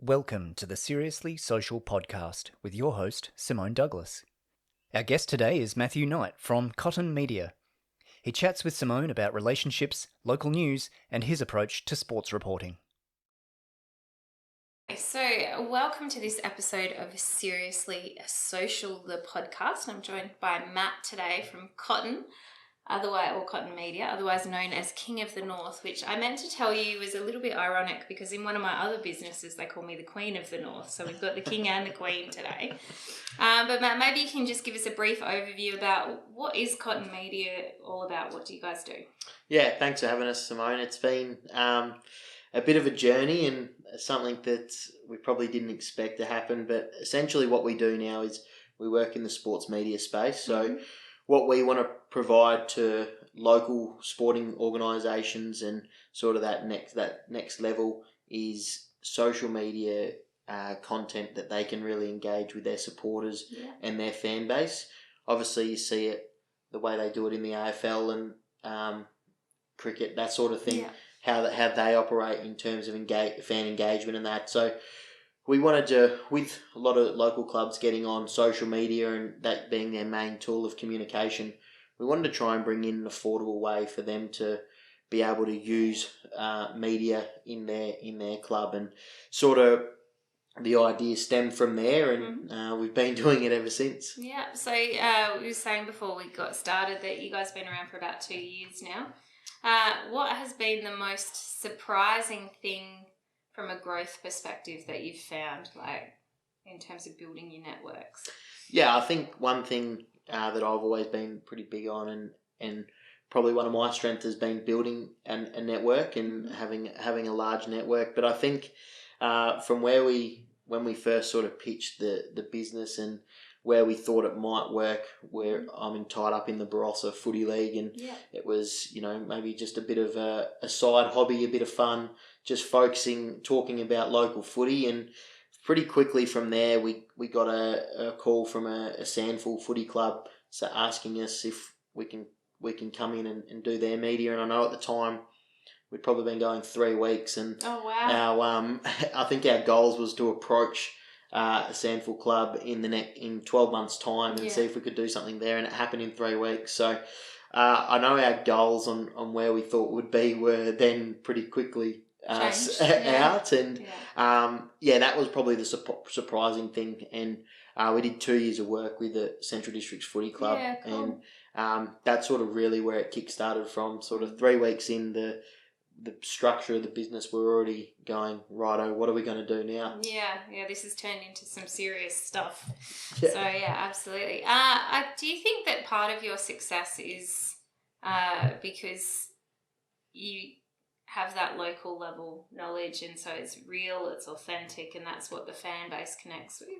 Welcome to the Seriously Social podcast with your host, Simone Douglas. Our guest today is Matthew Knight from KOTNmedia. He chats with Simone about relationships, local news, and his approach to sports reporting. So, welcome to this episode of Seriously Social, the podcast. I'm joined by Matt today from KOTNmedia, otherwise known as King of the North, which I meant to tell you was a little bit ironic because in one of my other businesses they call me the Queen of the North. So we've got the King and the Queen today. But Matt, maybe you can just give us a brief overview about what is KOTNmedia all about? What do you guys do? Yeah, thanks for having us, Simone. It's been a bit of a journey and something that we probably didn't expect to happen. But essentially what we do now is we work in the sports media space. So what we want to provide to local sporting organisations and sort of that next level is social media content that they can really engage with their supporters and their fan base. Obviously, you see it the way they do it in the AFL and cricket, that sort of thing. How they operate in terms of fan engagement and that. So we wanted to, with a lot of local clubs getting on social media and that being their main tool of communication, we wanted to try and bring in an affordable way for them to be able to use media in their club, and sort of the idea stemmed from there, and we've been doing it ever since. Yeah, so we were saying before we got started that you guys have been around for about 2 years now. What has been the most surprising thing from a growth perspective that you've found, like in terms of building your networks? Yeah, I think one thing that I've always been pretty big on, and probably one of my strengths has been building a network and having a large network. But I think from when we first sort of pitched the business and where we thought it might work, where I'm tied up in the Barossa Footy League, and it was, maybe just a bit of a side hobby, a bit of fun, just talking about local footy. And pretty quickly from there, we got a call from a Sandful footy club, so asking us if we can come in and do their media. And I know at the time we'd probably been going 3 weeks, and I think our goals was to approach a Sandful club in 12 months' time and see if we could do something there, and it happened in 3 weeks. So I know our goals on where we thought would be were then pretty quickly out, and that was probably the surprising thing. And we did 2 years of work with the Central Districts Footy Club, and that's sort of really where it kick-started from. Sort of 3 weeks in, the structure of the business, we're already going, righto, what are we going to do now? Yeah, this has turned into some serious stuff. So absolutely. Do you think that part of your success is because you have that local level knowledge, and so it's real, it's authentic, and that's what the fan base connects with?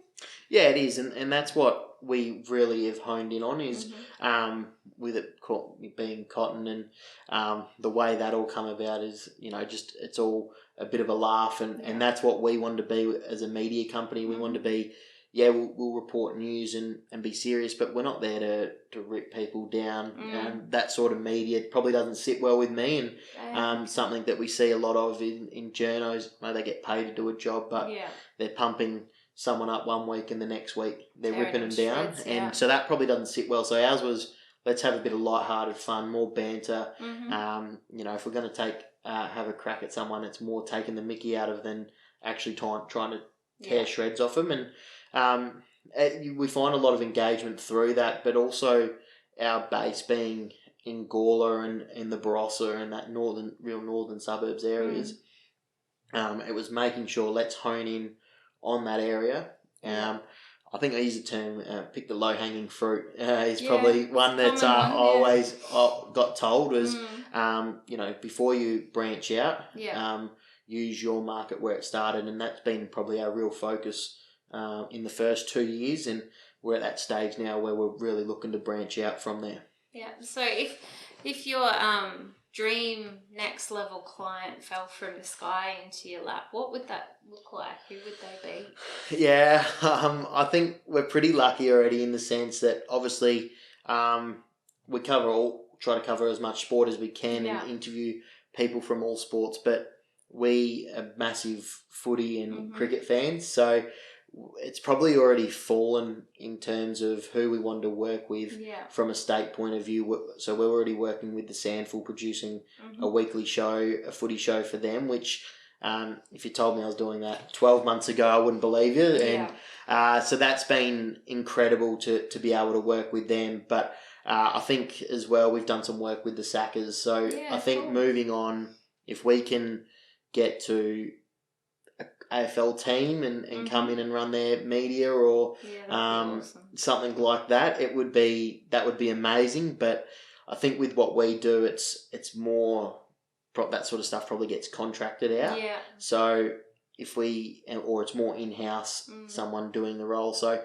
Yeah, it is, and that's what we really have honed in on is with it being cotton, and the way that all come about is, just it's all a bit of a laugh, and that's what we wanted to be as a media company. We wanted to be, we'll report news and be serious, but we're not there to rip people down. That sort of media probably doesn't sit well with me, and something that we see a lot of in journos, they get paid to do a job, but they're pumping someone up 1 week and the next week they're ripping them down, and so that probably doesn't sit well. So ours was, let's have a bit of light-hearted fun, more banter. If we're going to have a crack at someone, it's more taking the mickey out of than actually trying to tear shreds off them. And we find a lot of engagement through that, but also our base being in Gawler and in the Barossa and that real northern suburbs areas, it was making sure let's hone in on that area. I think I use the term, pick the low-hanging fruit, is probably one that I always got told was, before you branch out, use your market where it started, and that's been probably our real focus in the first 2 years, and we're at that stage now where we're really looking to branch out from there. Yeah, so if your dream next level client fell from the sky into your lap, what would that look like? Who would they be? Yeah, I think we're pretty lucky already in the sense that obviously we try to cover as much sport as we can and interview people from all sports, but we are massive footy and cricket fans, so it's probably already fallen in terms of who we want to work with from a state point of view. So we're already working with the Sandful, producing a weekly show, a footy show for them, which if you told me I was doing that 12 months ago, I wouldn't believe you. And so that's been incredible to be able to work with them. But I think as well, we've done some work with the Sackers. So I think moving on, if we can get to AFL team and come in and run their media or awesome. something like that, that would be amazing. But I think with what we do, it's more that sort of stuff probably gets contracted out. So if or it's more in-house, someone doing the role. So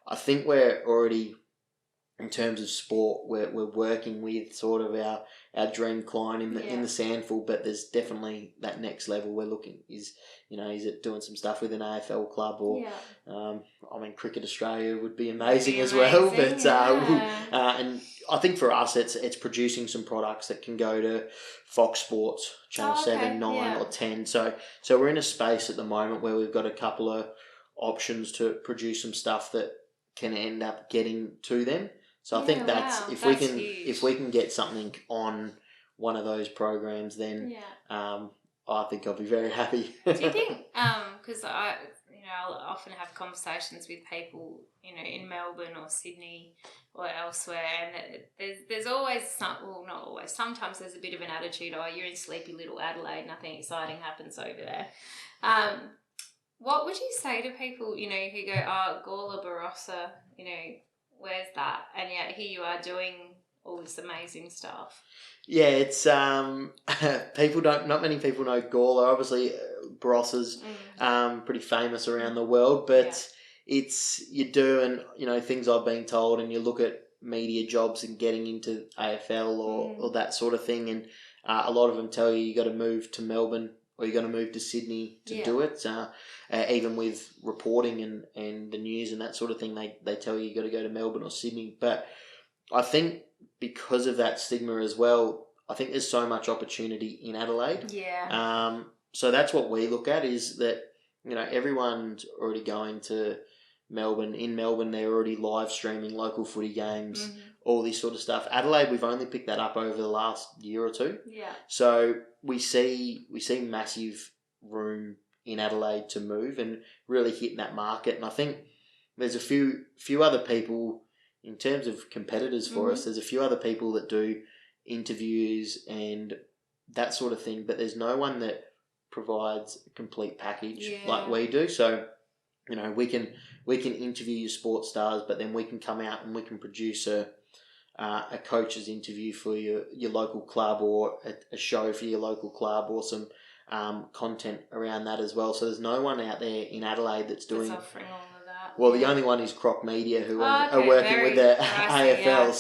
I think we're already, in terms of sport, we're working with sort of our dream client in the Sandful, but there's definitely that next level we're looking is it doing some stuff with an AFL club or Cricket Australia would be amazing as well. But and I think for us it's producing some products that can go to Fox Sports, Channel 7, 9 or 10. So we're in a space at the moment where we've got a couple of options to produce some stuff that can end up getting to them. So I think if we can get something on one of those programs, then I think I'll be very happy. Do you think? Because I'll often have conversations with people, in Melbourne or Sydney or elsewhere, and there's always not always. Sometimes there's a bit of an attitude. Oh, you're in sleepy little Adelaide. Nothing exciting happens over there. What would you say to people, who go, oh, Gawler Barossa, where's that? And yet here you are doing all this amazing stuff. Yeah, it's not many people know Gawler. Obviously, Barossa's pretty famous around the world, but you do, and things I've been told, and you look at media jobs and getting into AFL or that sort of thing, and a lot of them tell you got to move to Melbourne or you got to move to Sydney to do it. Even with reporting and the news and that sort of thing, they tell you got to go to Melbourne or Sydney. But I think because of that stigma as well, I think there's so much opportunity in Adelaide. Yeah. So that's what we look at, is that, everyone's already going to Melbourne. In Melbourne, they're already live streaming local footy games, all this sort of stuff. Adelaide, we've only picked that up over the last year or two. Yeah. So we see massive room in Adelaide to move and really hit that market. And I think there's a few other people, in terms of competitors for us, there's a few other people that do interviews and that sort of thing, but there's no one that provides a complete package like we do. So, we can interview your sports stars, but then we can come out and we can produce a coach's interview for your local club, or a show for your local club, or some content around that as well. So there's no one out there in Adelaide that's offering all of that. Well, the only one is KOTNmedia, who are working with the AFL. Yeah.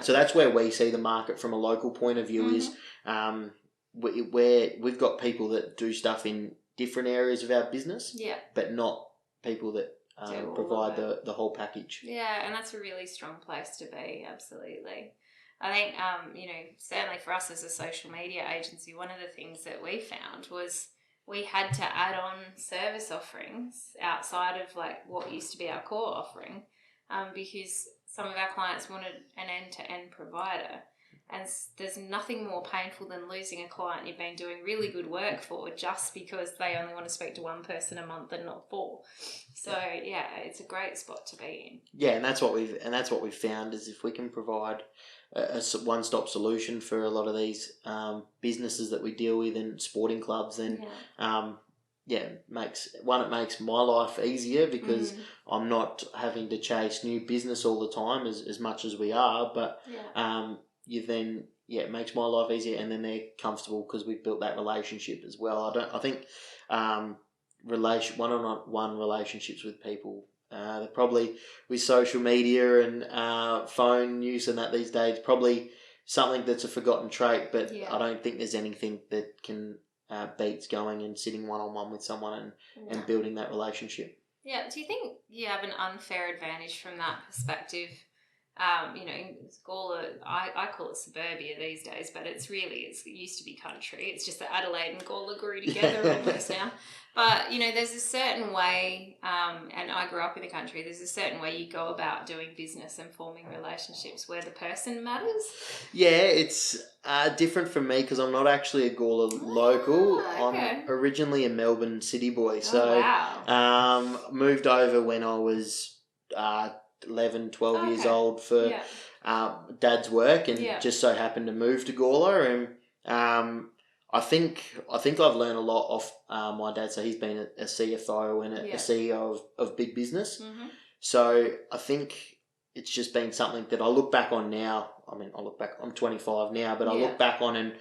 So that's where we see the market from a local point of view is where we've got people that do stuff in different areas of our business, but not people that provide the whole package. Yeah, and that's a really strong place to be, absolutely. I think, certainly for us as a social media agency, one of the things that we found was we had to add on service offerings outside of what used to be our core offering, because some of our clients wanted an end-to-end provider. And there's nothing more painful than losing a client you've been doing really good work for just because they only want to speak to one person a month and not four. So it's a great spot to be in. Yeah, and that's what we've found is if we can provide a one-stop solution for a lot of these businesses that we deal with and sporting clubs, then it makes my life easier because I'm not having to chase new business all the time as much as we are, but it makes my life easier, and then they're comfortable because we've built that relationship as well. I think one-on-one relationships with people, they're probably with social media and phone use and that these days, probably something that's a forgotten trait, but I don't think there's anything that can beats going and sitting one-on-one with someone and building that relationship. Yeah, do you think you have an unfair advantage from that perspective? Gawler, I call it suburbia these days, but it used to be country. It's just that Adelaide and Gawler grew together almost now. But, there's a certain way, and I grew up in the country, there's a certain way you go about doing business and forming relationships where the person matters. Yeah, it's different from me because I'm not actually a Gawler local. Okay. I'm originally a Melbourne city boy. So wow. Moved over when I was 11, 12 years old for Dad's work, and just so happened to move to Gawler. And I think I've learned a lot off my dad. So he's been a CFO and a CEO of big business. Mm-hmm. So I think it's just been something that I look back on now. I mean, I'm 25 now, but I look back on and,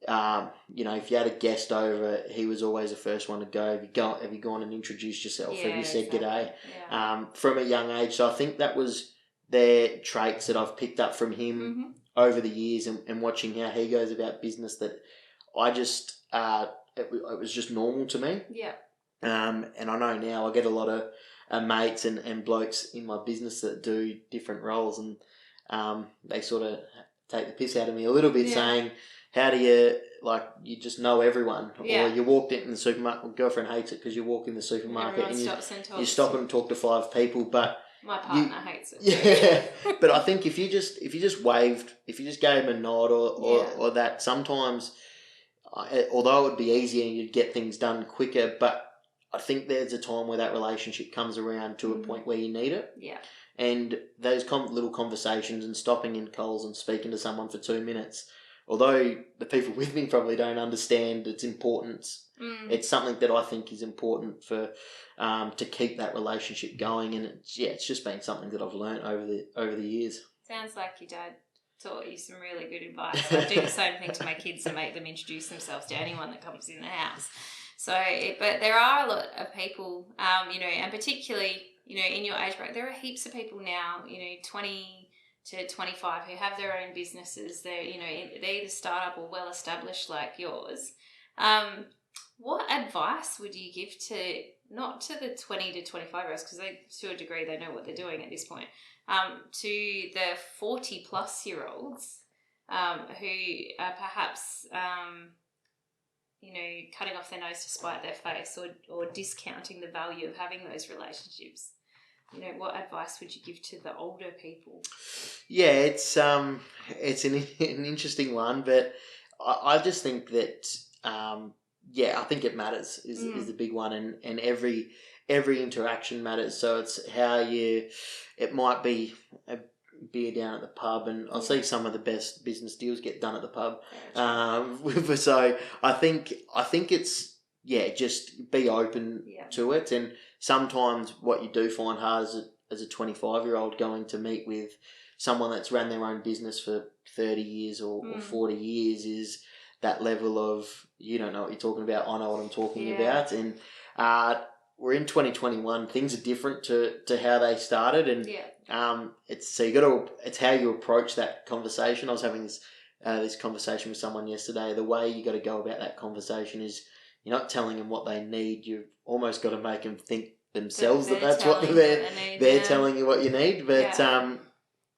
if you had a guest over, he was always the first one to go. Have you gone and introduced yourself? Have you said g'day? Yeah. From a young age. So I think that was their traits that I've picked up from him over the years and watching how he goes about business, that I just, it was just normal to me. Yeah. And I know now I get a lot of mates and blokes in my business that do different roles, and they sort of take the piss out of me a little bit, saying, how do you, you just know everyone? Or you walked in the supermarket, my girlfriend hates it because you walk in the supermarket and you stop and talk to 5 people, but my partner hates it. Yeah, but I think if you just gave him a nod or that, sometimes, although it would be easier and you'd get things done quicker, but I think there's a time where that relationship comes around to a point where you need it. Yeah. And those little conversations and stopping in Coles and speaking to someone for 2 minutes, although the people with me probably don't understand its importance, it's something that I think is important for to keep that relationship going. And it's just been something that I've learnt over the years. Sounds like your dad taught you some really good advice. I do the same thing to my kids to make them introduce themselves to anyone that comes in the house. So, but there are a lot of people, and particularly, in your age bracket, there are heaps of people now, 20 to 25 who have their own businesses. They're, they're either startup or well established like yours. What advice would you give not to the 20 to 25 year olds, because to a degree they know what they're doing at this point, to the 40 plus year olds who are perhaps cutting off their nose to spite their face, or discounting the value of having those relationships? What advice would you give to the older people? Yeah, it's an interesting one, but I just think that I think it matters is the big one, and every interaction matters. So it's how it might be a beer down at the pub, and I see some of the best business deals get done at the pub. So I think it's just be open to it, and sometimes what you do find hard as a 25-year-old going to meet with someone that's ran their own business for 30 years or 40 years is that level of, you don't know what you're talking about, I know what I'm talking about. And we're in 2021, things are different to how they started, and it's how you approach that conversation. I was having this conversation with someone yesterday. The way you got to go about that conversation is you're not telling them what they need. You've almost got to make them think themselves that's what they're telling you what you need. But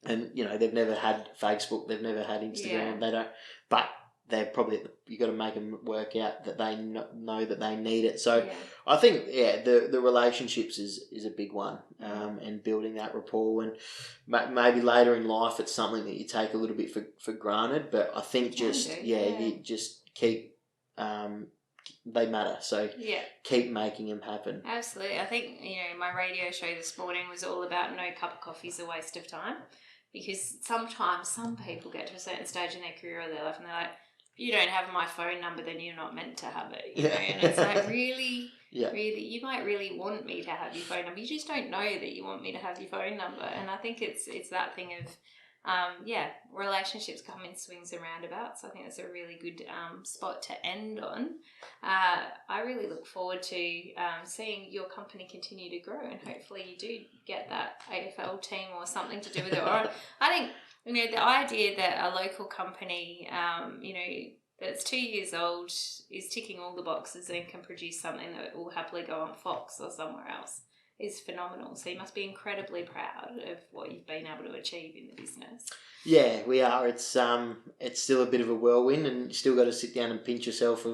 and they've never had Facebook, they've never had Instagram, they don't. But they're probably you got to make them work out that they know that they need it. So I think the relationships is a big one, and building that rapport, and maybe later in life it's something that you take a little bit for granted. But I think you just keep they matter. So keep making them happen. Absolutely. I think my radio show this morning was all about no cup of coffee is a waste of time, because sometimes some people get to a certain stage in their career or their life and they're like, you don't have my phone number, then you're not meant to have it. And it's like, really, you might really want me to have your phone number. You just don't know that you want me to have your phone number. And I think it's that thing of, relationships come in swings and roundabouts. I think that's a really good spot to end on. I really look forward to seeing your company continue to grow, and hopefully you do get that AFL team or something to do with it. Or I think, the idea that a local company, that's 2 years old, is ticking all the boxes and can produce something that will happily go on Fox or somewhere else, is phenomenal. So you must be incredibly proud of what you've been able to achieve in the business. Yeah, we are. It's still a bit of a whirlwind, and you still got to sit down and pinch yourself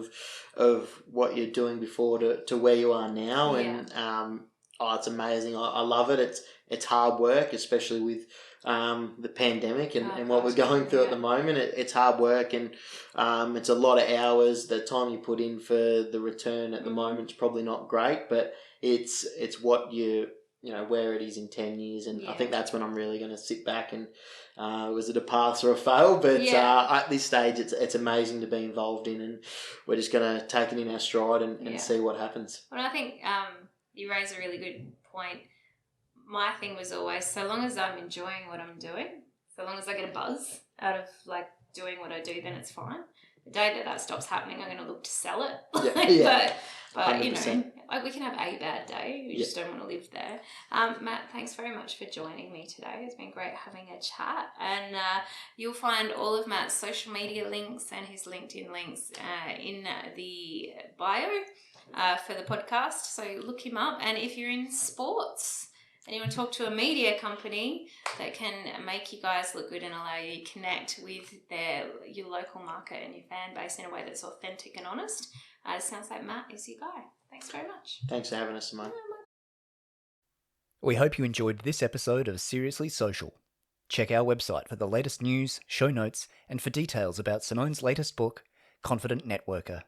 of what you're doing before to where you are now. Yeah. And it's amazing. I love it. It's hard work, especially with the pandemic and what we're going through at the moment. It's hard work, and it's a lot of hours. The time you put in for the return at the moment is probably not great, but it's what where it is in 10 years, and I think that's when I'm really going to sit back and was it a pass or a fail? But at this stage, it's amazing to be involved in, and we're just going to take it in our stride and see what happens. Well, I think you raise a really good point. My thing was always, so long as I'm enjoying what I'm doing, so long as I get a buzz out of like doing what I do, then it's fine. The day that stops happening, I'm going to look to sell it. But you know, we can have a bad day. We just don't want to live there. Matt, thanks very much for joining me today. It's been great having a chat. And you'll find all of Matt's social media links and his LinkedIn links in the bio for the podcast. So look him up. And if you're in sports and you want to talk to a media company that can make you guys look good and allow you to connect with your local market and your fan base in a way that's authentic and honest, it sounds like Matt is your guy. Thanks very much. Thanks for having us, Simone. We hope you enjoyed this episode of Seriously Social. Check our website for the latest news, show notes, and for details about Simone's latest book, Confident Networker.